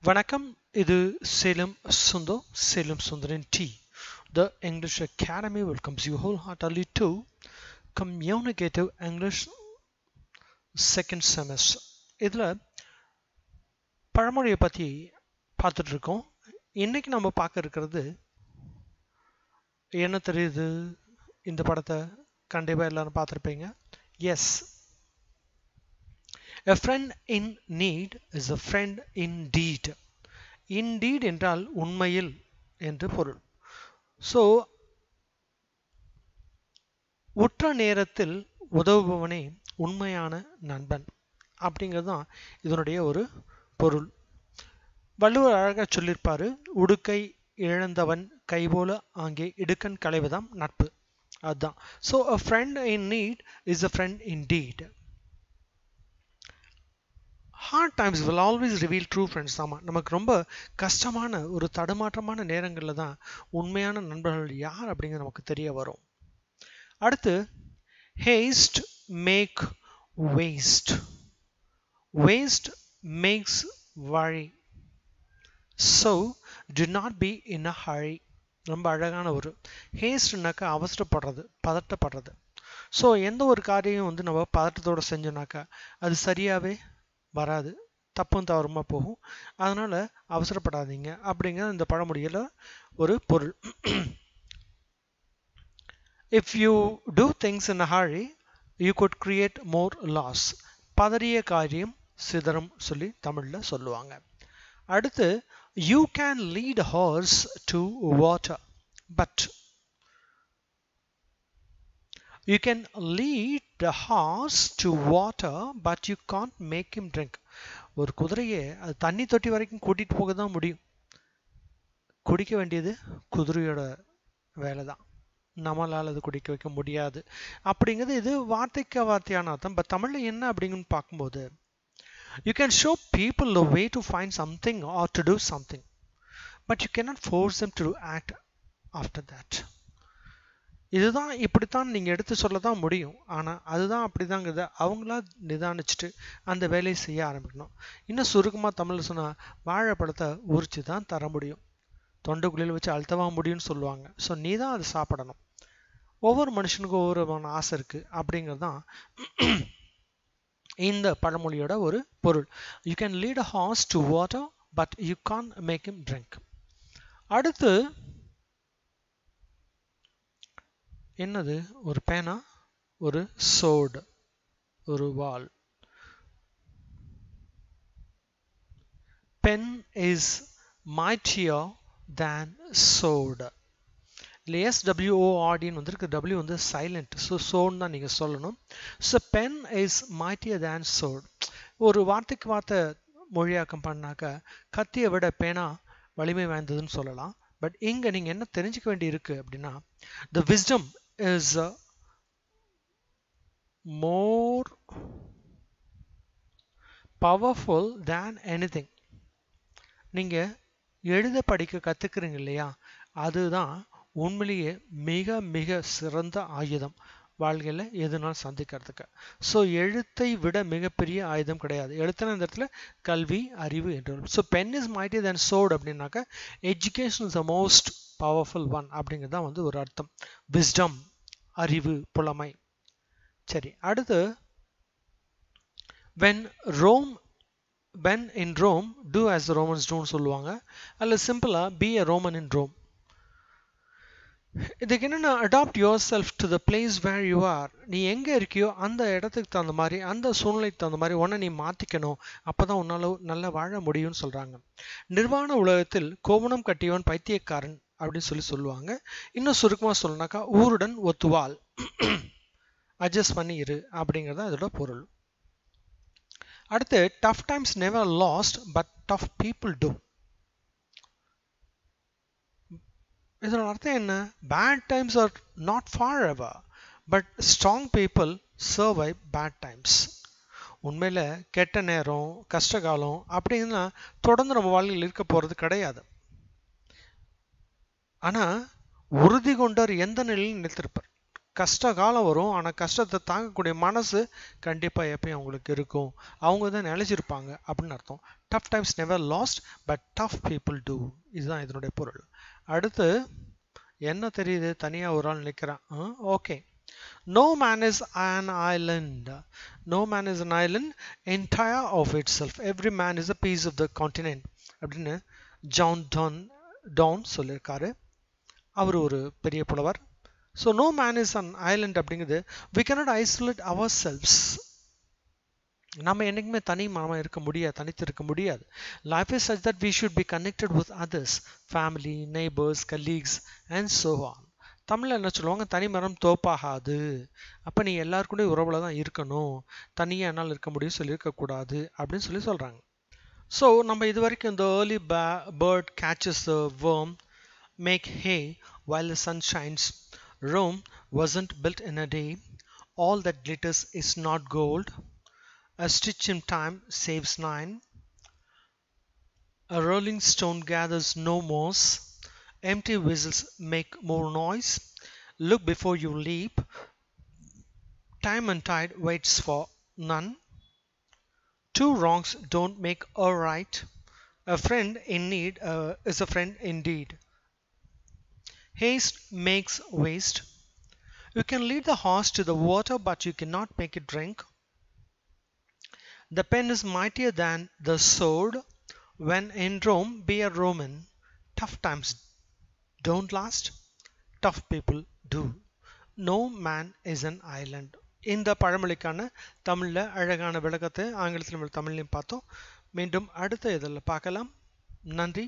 வணக்கம், இது சேலம் சுந்தர், சேலம் சுந்தரின் டி. The English Academy welcomes you wholeheartedly to Communicative English second semester. இதுல பழமொழியை பத்தி பார்த்துட்டு இருக்கோம். இன்னைக்கு நம்ம பார்க்க இருக்கிறது என்ன தெரியுது? இந்த படத்தை கண்டிப்பா எல்லாரும் பார்த்திருப்பீங்க. Yes, a friend in need is a friend indeed. Indeed என்றால் உண்மையில் என்று பொருள். ஸோ உற்ற நேரத்தில் உதவுபவனே உண்மையான நண்பன் அப்படிங்கிறது தான் இதனுடைய ஒரு பொருள். வள்ளுவர் அழகாக சொல்லியிருப்பாரு, உடுக்கை இழந்தவன் கைபோல அங்கே இடுக்கண் களைவதாம் நட்பு. அதுதான். So a friend in need is a friend indeed. Hard times will always reveal true friends. ஆமா, நமக்கு ரொம்ப கஷ்டமான ஒரு தடுமாற்றமான நேரங்களில் தான் உண்மையான நண்பர்கள் யார் அப்படிங்கிறது நமக்கு தெரிய வரும். அடுத்து, haste make waste. Waste makes worry. So do not be in a hurry. ரொம்ப அழகான ஒரு ஹேஸ்ட்னாக்கா அவசரப்படுறது, பதட்டப்படுறது. ஸோ எந்த ஒரு காரியம் நம்ம பதட்டத்தோட செஞ்சோம்னாக்கா அது சரியாவே வராது, தப்பும் தவறுமா போகும். அதனால அவசரப்படாதீங்க அப்படிங்கிற இந்த பழமொழியில ஒரு பொருள். If you do things in a hurry, you could create more loss. பதறிய காரியம் சிதறும் சொல்லி தமிழ்ல சொல்லுவாங்க. அடுத்து, you can lead a horse to water, but you can lead the horse to water, but you can't make him drink. ஒரு குதிரையை அது தண்ணி தொட்டி வரைக்கும் கூட்டிட்டு போக தான் முடியும். குடிக்க வேண்டியது குதிரையோட வேலை தான், நம்மளால் அது குடிக்க வைக்க முடியாது அப்படிங்கிறது இது வார்த்தைக்கு வார்த்தையான அர்த்தம். பட் தமிழ்ல என்ன அப்படிங்கன்னு பார்க்கும்போது, you can show people the way to find something or to do something, but you cannot force them to act after that. இதுதான் இப்படித்தான் நீங்க எடுத்து சொல்ல தான் முடியும், ஆனா அதுதான் அப்படிதாங்கிறத அவங்களா நிதானிச்சுட்டு அந்த வேலையை செய்ய ஆரம்பிக்கணும். இன்னும் சுருக்கமா தமிழ்ல சொன்னா, வாழைப்பழத்தை உரிச்சு தான் தர முடியும், தொண்டைக்குள்ளில் வச்சு அழுத்தவா முடியும்னு சொல்லுவாங்க. ஸோ நீ தான் அதை சாப்பிடணும். ஒவ்வொரு மனுஷனுக்கும் ஒவ்வொரு ஆசை இருக்கு அப்படிங்கிறது தான் இந்த பழமொழியோட ஒரு பொருள். You can lead a horse to water, but you can't make him drink. அடுத்து என்னது? ஒரு பேனா, ஒரு சோர்டு, ஒரு வாள். Pen is mightier than sword. இல்லை SWORD வந்திருக்கு, W சைலண்ட், ஸோ சோர்டு தான் நீங்கள் சொல்லணும். So pen is mightier than sword. ஒரு வார்த்தைக்கு வார்த்தை மொழியாக்கம் பண்ணாக்க கத்தியை விட பேனா வலிமை வாய்ந்ததுன்னு சொல்லலாம். பட் இங்கே நீங்கள் என்ன தெரிஞ்சுக்க வேண்டி இருக்கு அப்படின்னா, the wisdom is more powerful than anything. நீங்க எழுத படிக்க கத்துக்கிறீங்க இல்லையா, அதுதான் உண்மையிலேயே மிக மிக சிறந்த ஆயுதம் வாழ்க்கையில் எதுனாலும் சந்திக்கிறதுக்கு. ஸோ எழுத்தை விட மிகப்பெரிய ஆயுதம் கிடையாது. எழுத்துன இந்த இடத்துல கல்வி, அறிவு என்று. So pen is mightier than sword அப்படின்னாக்க education is the most powerful one அப்படிங்கிறது தான் ஒரு அர்த்தம். விஸ்டம், அறிவு, புலமை. சரி, அடுத்து, when in Rome do as the Romans do சொல்லுவாங்க. அல்ல சிம்பிளா be a Roman in Rome. இதுக்கு என்னன்னா, adapt yourself to the place where you are. நீ எங்க இருக்கியோ அந்த இடத்துக்கு தகுந்த மாதிரி, அந்த சூழ்நிலைக்கு தகுந்த மாதிரி உன்னை நீ மாத்திக்கணும். அப்பதான் உன்னால நல்லா வாழ முடியும்னு சொல்றாங்க. நிர்வாண உலகத்தில் கோவணம் கட்டியவன் பைத்தியக்காரன் அப்படின்னு சொல்லுவாங்க. இன்னும் சுருக்கமா சொல்லனாக்கா, ஊருடன் ஒத்துவாள், அட்ஜஸ்ட் பண்ணி இரு அப்படிங்கிறது அதோட பொருள். அடுத்து, tough times never lost but tough people do. இதோட அர்த்தம் என்ன? bad times are not forever but strong people survive bad times. உண்மையில கெட்ட நேரம், கஷ்டகாலம் அப்படின்னா தொடர்ந்து நம்ம வாழ்க்கையில் இருக்க போறது கிடையாது. ஆனா உறுதி கொண்டவர் எந்த நிலையிலும் நிலைத்திருப்பார். கஷ்ட காலம் வரும், ஆனால் கஷ்டத்தை தாங்கக்கூடிய மனசு கண்டிப்பாக எப்பயும் அவங்களுக்கு இருக்கும். அவங்க தான் நிலைச்சிருப்பாங்க அப்படின்னு அர்த்தம். tough times never lost but tough people do. இதுதான் இதனுடைய பொருள். அடுத்து என்ன தெரியுது? தனியா ஒரு ஆள் நிற்கிறான். Okay. No man is an island. No man is an island entire of itself. Every man is a piece of the continent. அப்படின்னு ஜான் டான் சொல்லியிருக்காரு. அவர் ஒரு பெரிய புலவர். So no man is an island அப்படிங்கிறது we cannot isolate ourselves. நம்ம என்னைக்குமே தனிமரமாக இருக்க முடியாது, தனித்து இருக்க முடியாது. Life is such that we should be connected with others, family, neighbors, colleagues and so on. தமிழில் என்ன சொல்லுவாங்க? தனிமரம் தோப்பாகாது. அப்போ நீ எல்லாருக்கூடயும் உறவுல தான் இருக்கணும், தனியாக என்னால் இருக்க முடியும் சொல்லியிருக்கக்கூடாது அப்படின்னு சொல்கிறாங்க. ஸோ நம்ம இது வரைக்கும் இந்த early bird catches the worm, make hay while the sun shines. Rome wasn't built in a day. All that glitters is not gold. A stitch in time saves nine. A rolling stone gathers no moss. Empty whistles make more noise. Look before you leap. Time and tide waits for none. Two wrongs don't make a right. A friend in need is a friend indeed. Haste makes waste. You can lead the horse to the water, but you cannot make it drink. The pen is mightier than the sword. When in Rome, be a Roman. Tough times don't last. Tough people do. No man is an island. இந்த பழமொழிக்கான தமிழில் அழகான விளக்கத்தை ஆங்கிலத்திலும் தமிழ்லையும் பார்த்தோம். மீண்டும் அடுத்த இதில் பார்க்கலாம். நன்றி.